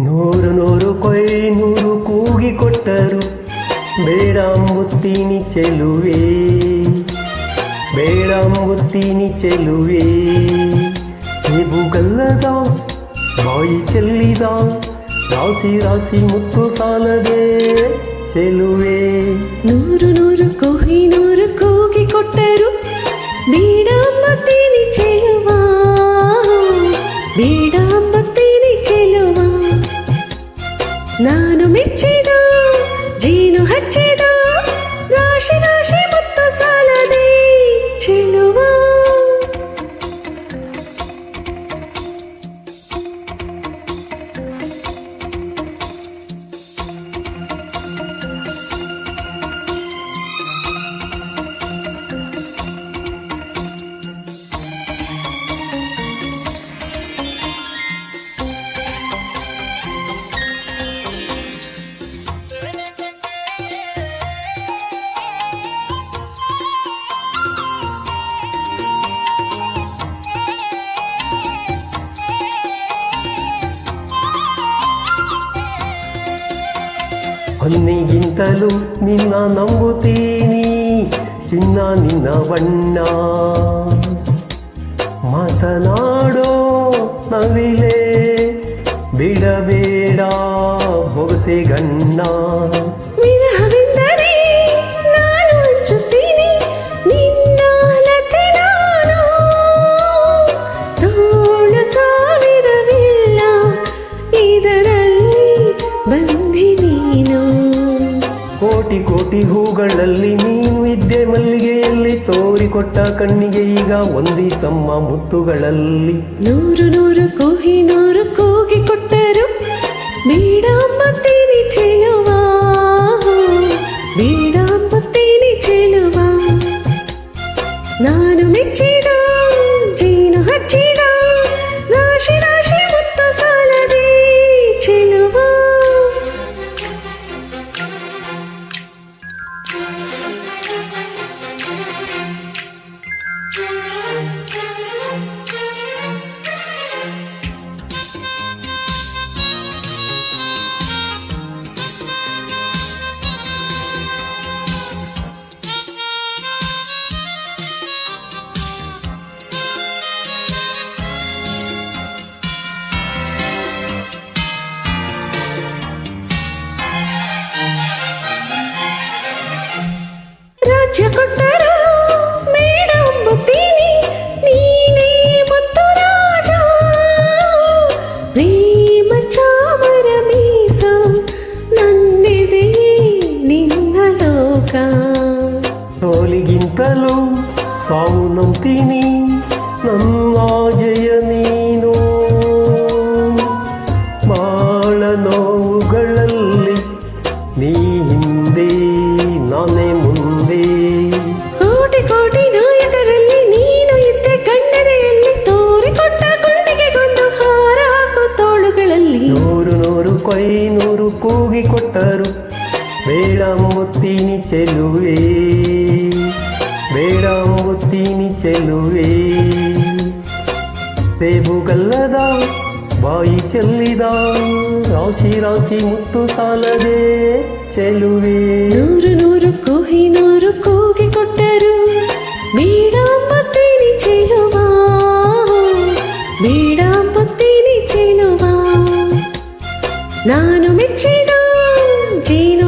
ನೂರು ನೂರು ಕೊಯ್ನೂರು ಕೂಗಿಕೊಟ್ಟರು ಬೇಡಂಬುತ್ತೀನಿ ಚೆಲುವೆ, ಬೇಡಂಬುತ್ತೀನಿ ಚೆಲುವೆ. ಹೇಬುಗಲ್ಲದ ಬಾಯಿ ಚೆಲ್ಲಿದ ರಾಶಿ ರಾಶಿ ಮುತ್ತು ಸಾಲದೆ ಚೆಲುವೆ. ನೂರು ನೂರು ಕೊಹಿನೂರು ಕೂಗಿಕೊಟ್ಟರು ಬೇಡಂಬುತ್ತೀನಿ ಚೆಲುವ, ಬೇಡಂಬುತ್ತೀನಿ ಚೆಲುವ. ನಾನು ಮೆಚ್ಚಿದ ಜೇನು ಹಚ್ಚಿದ ರಾಶಿ ರಾಶಿ ಮುತ್ತು ಸಾಲದೆ ಚೆಲುವ. ಹೊನ್ನಿಗಿಂತಲೂ ನಿನ್ನ ನಂಬುತ್ತೀನಿ ಚಿನ್ನ ನಿನ್ನ ಬಣ್ಣ. ಮಾತನಾಡೋ ನವಿಲೆ ಬಿಡಬೇಡ ಬೊಗಸೆ ಗಣ್ಣ. ವಿರಹವೆಂದರೆ ನಾನು ಹಂಚುತ್ತೀನಿ ನಿನ್ನ ಲತೆ ನಾನು, ತೋಳು ಸಾವಿರವಿಲ್ಲ ಇದರಲ್ಲಿ ಬಂದಿ ನೀನು. ಕೋಟಿ ಕೋಟಿ ಹೂಗಳಲ್ಲಿ ನೀನು ಇದ್ದೆ ಮಲ್ಲಿಗೆಯಲ್ಲಿ, ತೋರಿಕೊಟ್ಟ ಕಣ್ಣಿಗೆ ಈಗ ಒಂದಿಸಮ್ಮ ಮುತ್ತುಗಳಲ್ಲಿ. ನೂರು ನೂರು ಕೊಹಿನೂರು ಕೂಗಿಕೊಟ್ಟರು ಬೇಡಂಬುತ್ತೀನಿ ಚೆಲುವ, ಬೇಡಂಬುತ್ತೀನಿ ಚೆಲುವ. ನಾನು ಮೆಚ್ಚಿದ ಜೇನು ಹಚ್ಚಿದ ರಾಶಿ ರಾಶಿ ಮುತ್ತು ಸಾಲದೆ ಚೆಲುವ. ರಾಜ್ಯ ಕೊಟ್ಟರು ಬೇಡಂಬುತ್ತೀನಿ ನೀನೇ ಮುತ್ತು ರಾಜ, ಪ್ರೇಮ ಚಾಮರ ಮೀಸ ನನ್ನೆದೆಯೇ ನಿನ್ನ ಲೋಕ. ಸೋಲಿಗಿಂತಲೂ ಸಾವು ನಂಬ್ತೀನಿ ನನ್ನ ಜಯ ನೀನು. ಬಾಳ ನೋವುಗಳಲ್ಲಿ ನೀ ಹಿಂದೆ ನಾನೇ ಮುಂದೆ. ಕೋಟಿ ಕೋಟಿ ನಾಯಕರಲ್ಲಿ ನೀನು ಇದ್ದೆ ಕಣ್ಣರೆಯಲ್ಲಿ, ತೋರಿಕೊಟ್ಟ ಗುಂಡಿಗೆಗೊಂದು ಹಾರ ಹಾಕು ತೋಳುಗಳಲ್ಲಿ. ನೂರು ನೂರು ಕೊಯ್ನೂರು ಕೂಗಿಕೊಟ್ಟರು ಬೇಡಂಬುತ್ತೀನಿ ಚೆಲುವೆ, ಬೇಡಂಬುತ್ತೀನಿ ಚೆಲುವೆ. ಸೇಬುಗಲ್ಲದ ಬಾಯಿ ಚೆಲ್ಲಿದ ರಾಶಿ ರಾಶಿ ಮುತ್ತು ಸಾಲದೆ ಚೆಲುವೆ. ನೂರು ನೂರು ಕೊಹಿನೂರು ಕೂಗಿಕೊಟ್ಟರು ಬೇಡಂಬುತ್ತೀನಿ ಚೆಲುವ, ಬೇಡಂಬುತ್ತೀನಿ ಚೆಲುವ. ನಾನು ಮೆಚ್ಚಿದ ಜೇನು